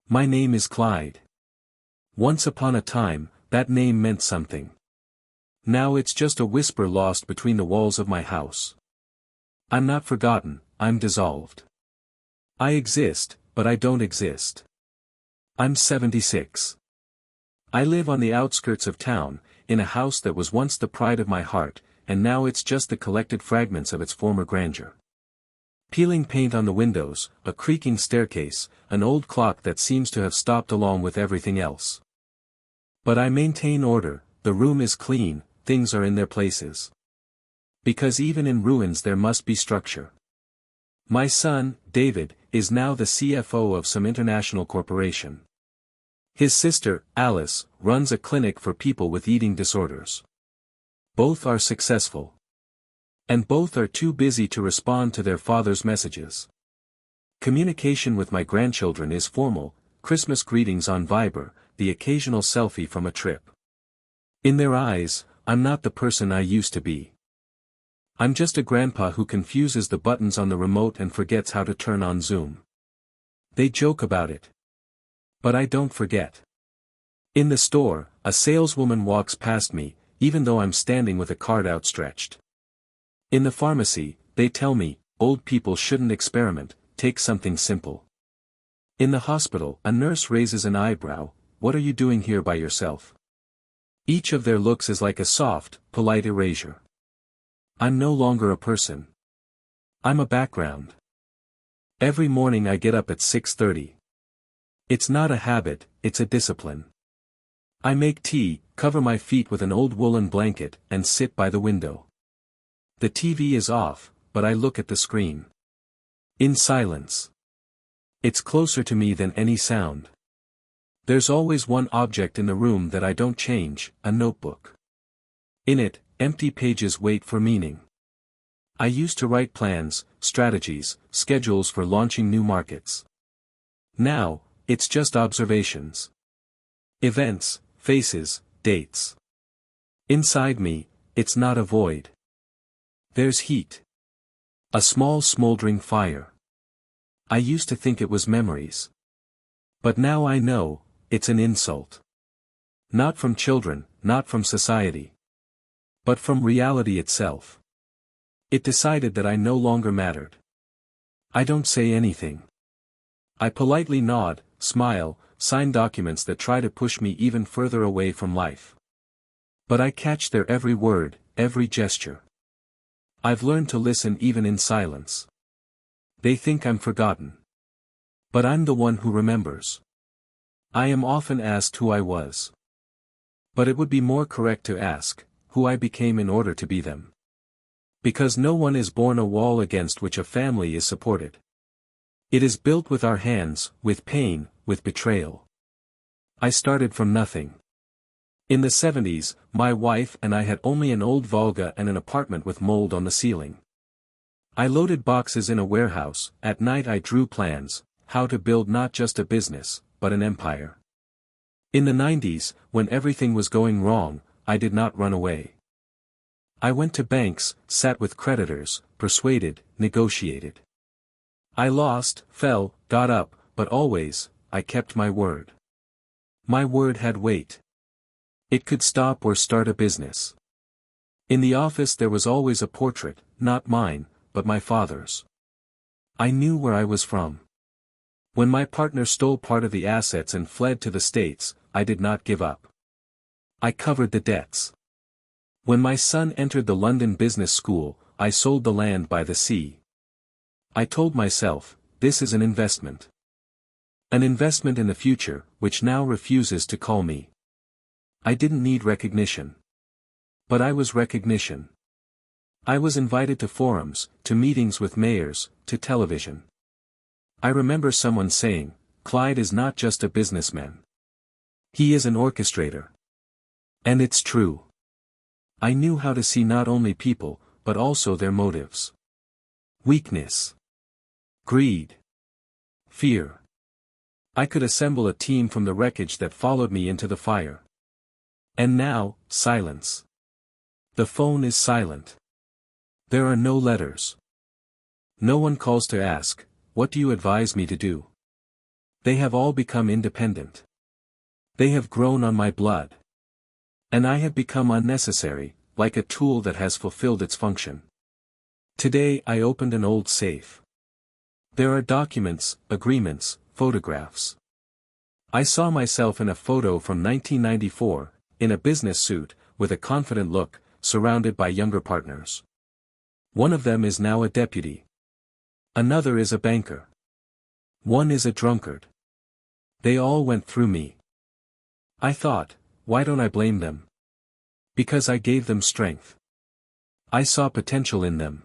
My name is Clyde. Once upon a time, that name meant something. Now it's just a whisper lost between the walls of my house. I'm not forgotten, I'm dissolved. I exist, but I don't exist. I'm 76. I live on the outskirts of town, in a house that was once the pride of my heart, and now it's just the collected fragments of its former grandeur. Peeling paint on the windows, a creaking staircase, an old clock that seems to have stopped along with everything else. But I maintain order, the room is clean, things are in their places. Because even in ruins there must be structure. My son, David, is now the CFO of some international corporation. His sister, Alice, runs a clinic for people with eating disorders. Both are successful. And both are too busy to respond to their father's messages. Communication with my grandchildren is formal, Christmas greetings on Viber, the occasional selfie from a trip. In their eyes, I'm not the person I used to be. I'm just a grandpa who confuses the buttons on the remote and forgets how to turn on Zoom. They joke about it. But I don't forget. In the store, a saleswoman walks past me, even though I'm standing with a card outstretched. In the pharmacy, they tell me, old people shouldn't experiment, take something simple. In the hospital, a nurse raises an eyebrow, what are you doing here by yourself? Each of their looks is like a soft, polite erasure. I'm no longer a person. I'm a background. Every morning I get up at 6:30. It's not a habit, it's a discipline. I make tea, cover my feet with an old woolen blanket, and sit by the window. The TV is off, but I look at the screen. In silence. It's closer to me than any sound. There's always one object in the room that I don't change, a notebook. In it, empty pages wait for meaning. I used to write plans, strategies, schedules for launching new markets. Now, it's just observations. Events, faces, dates. Inside me, it's not a void. There's heat. A small smoldering fire. I used to think it was memories. But now I know, it's an insult. Not from children, not from society. But from reality itself. It decided that I no longer mattered. I don't say anything. I politely nod, smile, sign documents that try to push me even further away from life. But I catch their every word, every gesture. I've learned to listen even in silence. They think I'm forgotten. But I'm the one who remembers. I am often asked who I was. But it would be more correct to ask, who I became in order to be them. Because no one is born a wall against which a family is supported. It is built with our hands, with pain, with betrayal. I started from nothing. In the 70s, my wife and I had only an old Volga and an apartment with mold on the ceiling. I loaded boxes in a warehouse, at night I drew plans, how to build not just a business, but an empire. In the 90s, when everything was going wrong, I did not run away. I went to banks, sat with creditors, persuaded, negotiated. I lost, fell, got up, but always, I kept my word. My word had weight. It could stop or start a business. In the office there was always a portrait, not mine, but my father's. I knew where I was from. When my partner stole part of the assets and fled to the States, I did not give up. I covered the debts. When my son entered the London Business School, I sold the land by the sea. I told myself, this is an investment. An investment in the future, which now refuses to call me. I didn't need recognition. But I was recognition. I was invited to forums, to meetings with mayors, to television. I remember someone saying, Clyde is not just a businessman. He is an orchestrator. And it's true. I knew how to see not only people, but also their motives. Weakness. Greed. Fear. I could assemble a team from the wreckage that followed me into the fire. And now, silence. The phone is silent. There are no letters. No one calls to ask, what do you advise me to do? They have all become independent. They have grown on my blood. And I have become unnecessary, like a tool that has fulfilled its function. Today I opened an old safe. There are documents, agreements, photographs. I saw myself in a photo from 1994, in a business suit, with a confident look, surrounded by younger partners. One of them is now a deputy. Another is a banker. One is a drunkard. They all went through me. I thought, why don't I blame them? Because I gave them strength. I saw potential in them.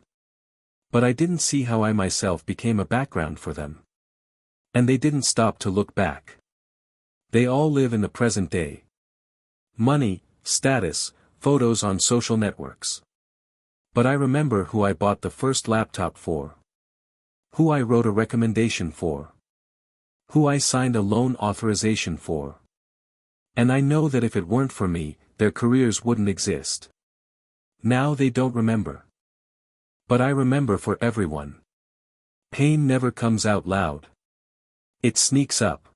But I didn't see how I myself became a background for them. And they didn't stop to look back. They all live in the present day. Money, status, photos on social networks. But I remember who I bought the first laptop for. Who I wrote a recommendation for. Who I signed a loan authorization for. And I know that if it weren't for me, their careers wouldn't exist. Now they don't remember. But I remember for everyone. Pain never comes out loud. It sneaks up.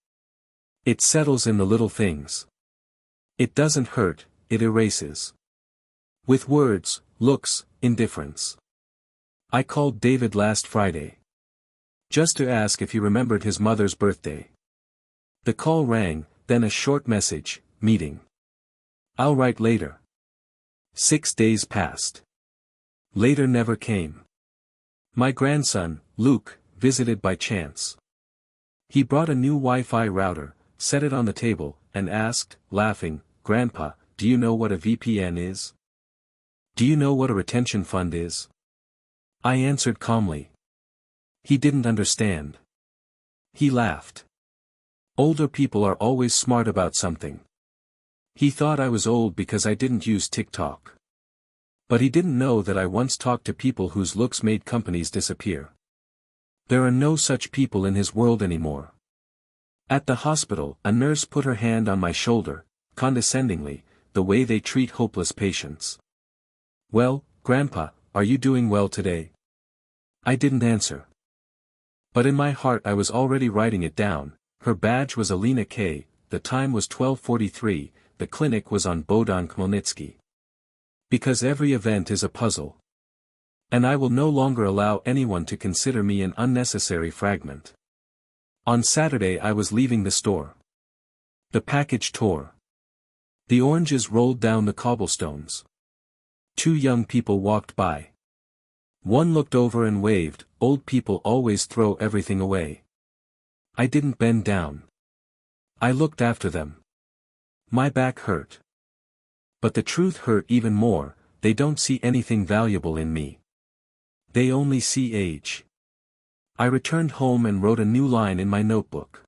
It settles in the little things. It doesn't hurt, it erases. With words, looks, indifference. I called David last Friday. Just to ask if he remembered his mother's birthday. The call rang, then a short message, meeting. I'll write later. 6 days passed. Later never came. My grandson, Luke, visited by chance. He brought a new Wi-Fi router, set it on the table, and asked, laughing, "Grandpa, do you know what a VPN is? Do you know what a retention fund is?" I answered calmly. He didn't understand. He laughed. Older people are always smart about something. He thought I was old because I didn't use TikTok. But he didn't know that I once talked to people whose looks made companies disappear. There are no such people in his world anymore. At the hospital, a nurse put her hand on my shoulder, condescendingly, the way they treat hopeless patients. "Well, Grandpa, are you doing well today?" I didn't answer. But in my heart I was already writing it down. Her badge was Alina K., the time was 12:43, the clinic was on Bohdan Khmelnytsky. Because every event is a puzzle. And I will no longer allow anyone to consider me an unnecessary fragment. On Saturday I was leaving the store. The package tore. The oranges rolled down the cobblestones. 2 young people walked by. One looked over and waved. Old people always throw everything away. I didn't bend down. I looked after them. My back hurt. But the truth hurt even more, they don't see anything valuable in me. They only see age. I returned home and wrote a new line in my notebook.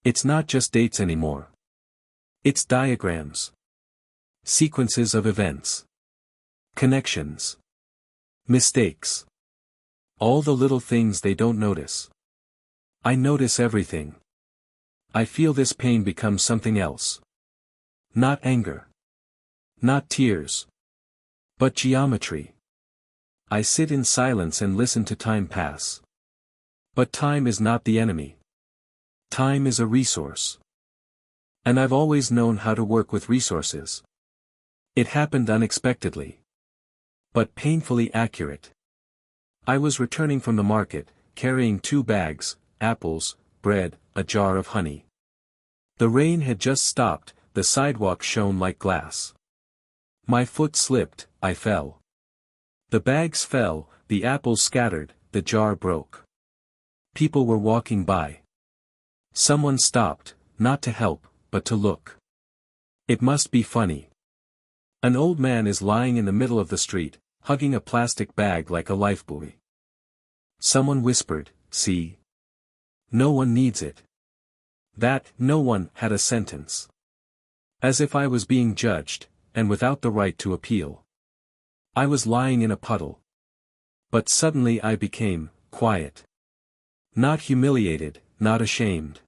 It's not just dates anymore. It's diagrams. Sequences of events. Connections. Mistakes. All the little things they don't notice. I notice everything. I feel this pain become something else. Not anger. Not tears. But geometry. I sit in silence and listen to time pass. But time is not the enemy. Time is a resource. And I've always known how to work with resources. It happened unexpectedly. But painfully accurate. I was returning from the market, carrying 2 bags, apples, bread, a jar of honey. The rain had just stopped, the sidewalk shone like glass. My foot slipped, I fell. The bags fell, the apples scattered, the jar broke. People were walking by. Someone stopped, not to help, but to look. It must be funny. An old man is lying in the middle of the street, hugging a plastic bag like a lifebuoy. Someone whispered, "See? No one needs it." That "no one" had a sentence. As if I was being judged, and without the right to appeal. I was lying in a puddle. But suddenly I became quiet. Not humiliated, not ashamed.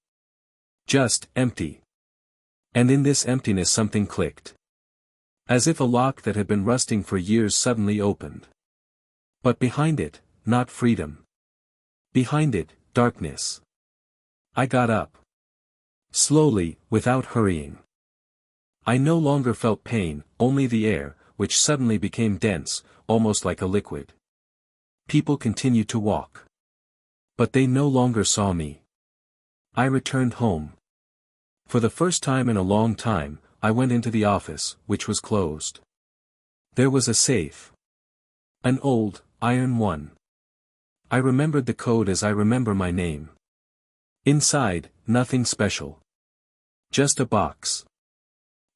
Just empty. And in this emptiness something clicked. As if a lock that had been rusting for years suddenly opened. But behind it, not freedom. Behind it, darkness. I got up. Slowly, without hurrying. I no longer felt pain, only the air, which suddenly became dense, almost like a liquid. People continued to walk. But they no longer saw me. I returned home. For the first time in a long time, I went into the office, which was closed. There was a safe. An old, iron one. I remembered the code as I remember my name. Inside, nothing special. Just a box.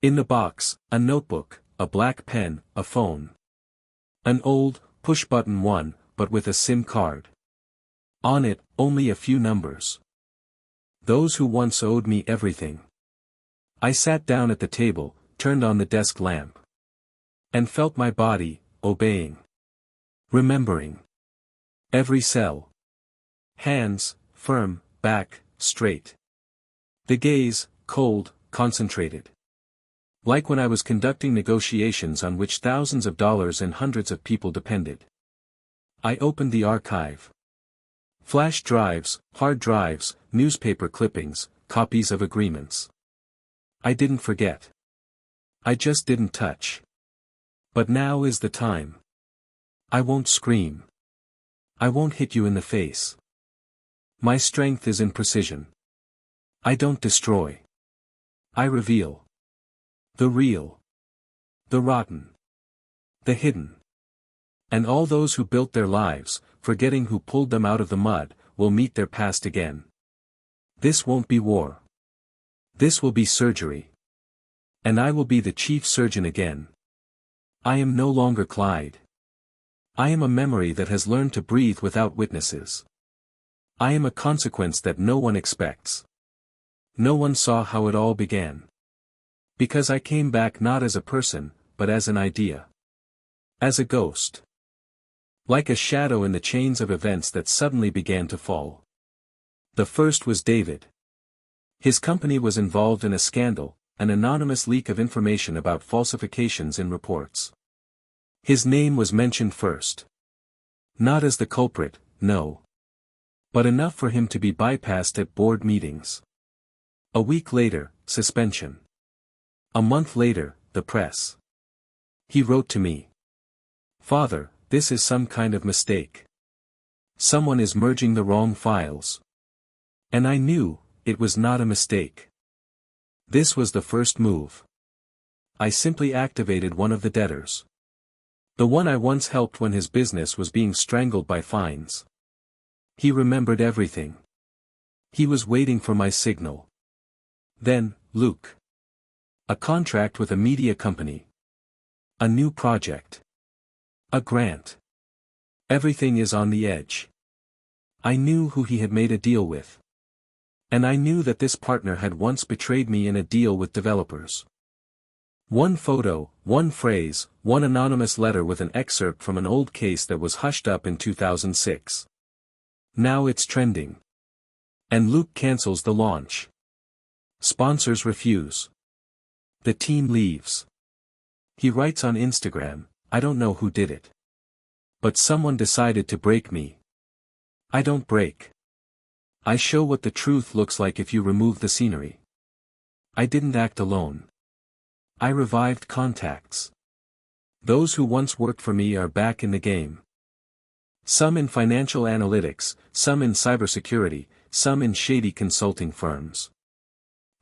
In the box, a notebook, a black pen, a phone. An old, push-button one, but with a SIM card. On it, only a few numbers. Those who once owed me everything. I sat down at the table, turned on the desk lamp. And felt my body, obeying. Remembering. Every cell. Hands, firm, back, straight. The gaze, cold, concentrated. Like when I was conducting negotiations on which thousands of dollars and hundreds of people depended. I opened the archive. Flash drives, hard drives, newspaper clippings, copies of agreements. I didn't forget. I just didn't touch. But now is the time. I won't scream. I won't hit you in the face. My strength is in precision. I don't destroy. I reveal. The real. The rotten. The hidden. And all those who built their lives, forgetting who pulled them out of the mud, will meet their past again. This won't be war. This will be surgery. And I will be the chief surgeon again. I am no longer Clyde. I am a memory that has learned to breathe without witnesses. I am a consequence that no one expects. No one saw how it all began. Because I came back not as a person, but as an idea. As a ghost. Like a shadow in the chains of events that suddenly began to fall. The first was David. His company was involved in a scandal, an anonymous leak of information about falsifications in reports. His name was mentioned first. Not as the culprit, no. But enough for him to be bypassed at board meetings. A week later, suspension. A month later, the press. He wrote to me. Father, this is some kind of mistake. Someone is merging the wrong files. And I knew, it was not a mistake. This was the first move. I simply activated one of the debtors. The one I once helped when his business was being strangled by fines. He remembered everything. He was waiting for my signal. Then, Luke. A contract with a media company. A new project. A grant. Everything is on the edge. I knew who he had made a deal with. And I knew that this partner had once betrayed me in a deal with developers. One photo, one phrase, one anonymous letter with an excerpt from an old case that was hushed up in 2006. Now it's trending. And Luke cancels the launch. Sponsors refuse. The team leaves. He writes on Instagram, I don't know who did it. But someone decided to break me. I don't break. I show what the truth looks like if you remove the scenery. I didn't act alone. I revived contacts. Those who once worked for me are back in the game. Some in financial analytics, some in cybersecurity, some in shady consulting firms.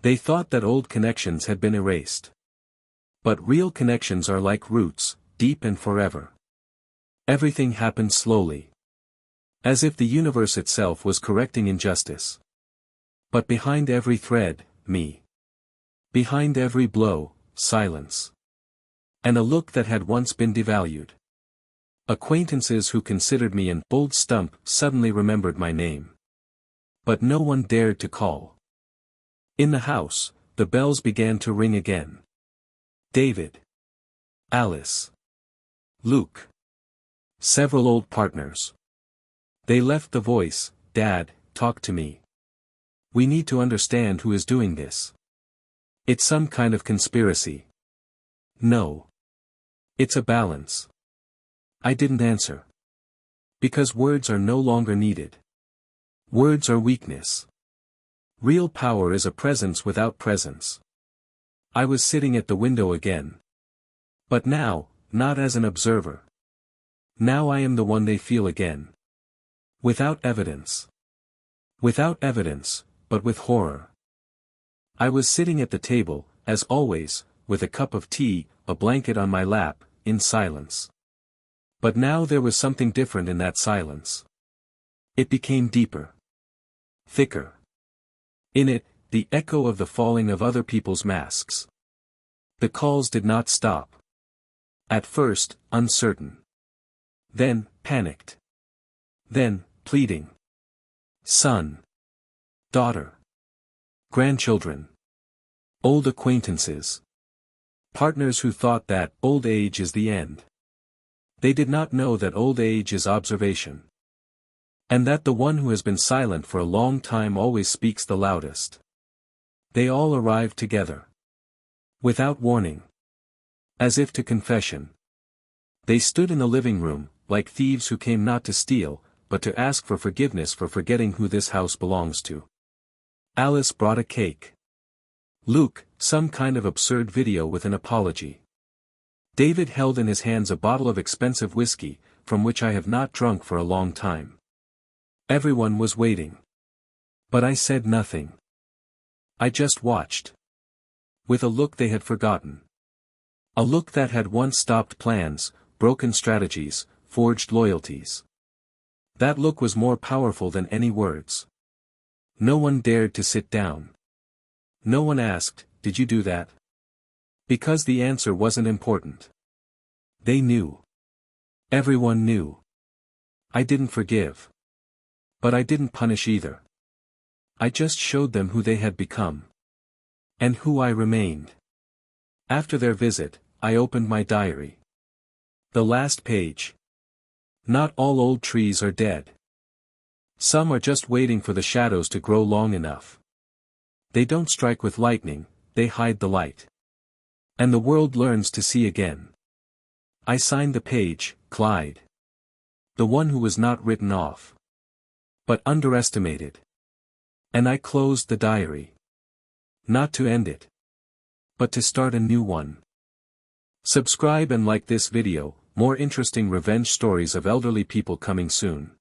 They thought that old connections had been erased. But real connections are like roots, deep and forever. Everything happened slowly. As if the universe itself was correcting injustice. But behind every thread, me. Behind every blow, silence. And a look that had once been devalued. Acquaintances who considered me an old stump suddenly remembered my name. But no one dared to call. In the house, the bells began to ring again. David. Alice. Luke. Several old partners. They left the voice, Dad, talk to me. We need to understand who is doing this. It's some kind of conspiracy. No. It's a balance. I didn't answer. Because words are no longer needed. Words are weakness. Real power is a presence without presence. I was sitting at the window again. But now, not as an observer. Now I am the one they feel again. Without evidence. Without evidence, but with horror. I was sitting at the table, as always, with a cup of tea, a blanket on my lap, in silence. But now there was something different in that silence. It became deeper. Thicker. In it, the echo of the falling of other people's masks. The calls did not stop. At first, uncertain. Then, panicked. Then, pleading. Son. Daughter. Grandchildren. Old acquaintances. Partners who thought that old age is the end. They did not know that old age is observation. And that the one who has been silent for a long time always speaks the loudest. They all arrived together. Without warning. As if to confession. They stood in the living room, like thieves who came not to steal, but to ask for forgiveness for forgetting who this house belongs to. Alice brought a cake. Luke, some kind of absurd video with an apology. David held in his hands a bottle of expensive whiskey, from which I have not drunk for a long time. Everyone was waiting. But I said nothing. I just watched. With a look they had forgotten. A look that had once stopped plans, broken strategies, forged loyalties. That look was more powerful than any words. No one dared to sit down. No one asked, "Did you do that?" Because the answer wasn't important. They knew. Everyone knew. I didn't forgive. But I didn't punish either. I just showed them who they had become. And who I remained. After their visit, I opened my diary. The last page. Not all old trees are dead. Some are just waiting for the shadows to grow long enough. They don't strike with lightning, they hide the light. And the world learns to see again. I signed the page, Clyde. The one who was not written off. But underestimated. And I closed the diary. Not to end it. But to start a new one. Subscribe and like this video, more interesting revenge stories of elderly people coming soon.